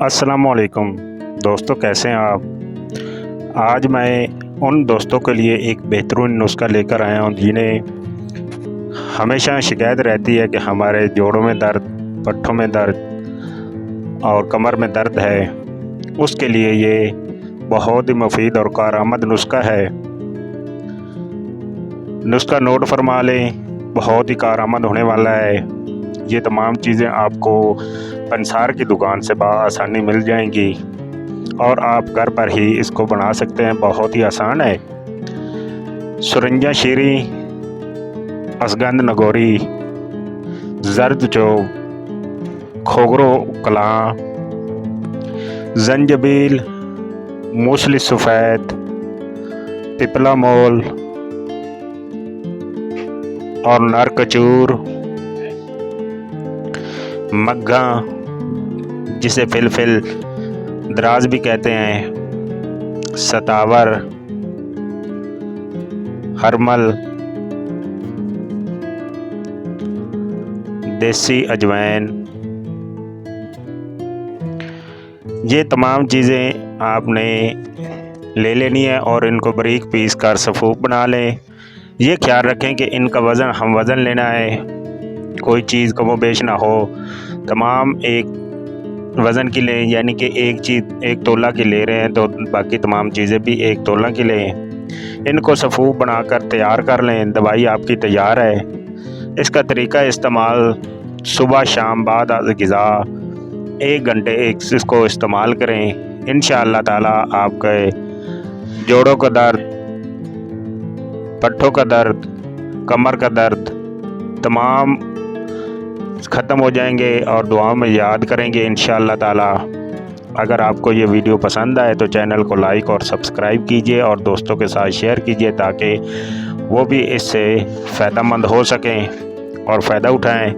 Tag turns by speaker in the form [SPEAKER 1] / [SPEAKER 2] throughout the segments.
[SPEAKER 1] अस्सलामुअलैकुम दोस्तों, कैसे हैं आप। आज मैं उन दोस्तों के लिए एक बेहतरीन नुस्खा लेकर आया हूं जिन्हें हमेशा शिकायत रहती है कि हमारे जोड़ों में दर्द, पट्ठों में दर्द और कमर में दर्द है। उसके लिए ये बहुत ही मुफीद और कारआमद नुस्खा है। नुस्खा नोट फरमा लें, बहुत ही कारआमद होने वाला है। ये तमाम चीज़ें आपको पंसार की दुकान से आसानी मिल जाएंगी और आप घर पर ही इसको बना सकते हैं। बहुत ही आसान है। सुरंजा शीरी, असगंध नगोरी, जर्द चौब, खोगरो कलां, जंजबील, मूसली सफ़ेद, पिपला मोल और नर कचूर, मग्घा जिसे फिलफिल दराज भी कहते हैं, सतावर, हरमल, देसी अजवाइन, ये तमाम चीज़ें आपने ले लेनी है और इनको बारीक पीस कर सफ़ूफ बना लें। ये ख्याल रखें कि इनका हम वज़न लेना है, कोई चीज़ कमो बेश ना हो। तमाम एक वज़न की लें, यानी कि एक चीज़ एक तोला की ले रहे हैं तो बाकी तमाम चीज़ें भी एक तोला की लें। इनको सफ़ूफ बनाकर तैयार कर लें। दवाई आपकी तैयार है। इसका तरीका इस्तेमाल सुबह शाम बाद ग़िज़ा 1 घंटे इसको इस्तेमाल करें। इंशाअल्लाह ताला आपके जोड़ों का दर्द, पट्ठों का दर्द, कमर का दर्द तमाम ख़त्म हो जाएंगे और दुआओं में याद करेंगे इंशाअल्लाह ताला। अगर आपको ये वीडियो पसंद आए तो चैनल को लाइक और सब्सक्राइब कीजिए और दोस्तों के साथ शेयर कीजिए ताकि वो भी इससे फ़ायदेमंद हो सकें और फ़ायदा उठाएं।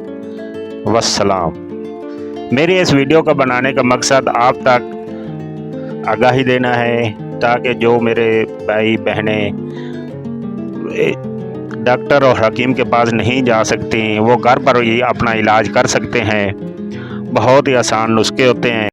[SPEAKER 1] वस्सलाम। मेरी इस वीडियो का बनाने का मकसद आप तक आगाही देना है ताकि जो मेरे भाई बहनें डॉक्टर और हकीम के पास नहीं जा सकती, वो घर पर ही अपना इलाज कर सकते हैं। बहुत ही आसान नुस्खे होते हैं।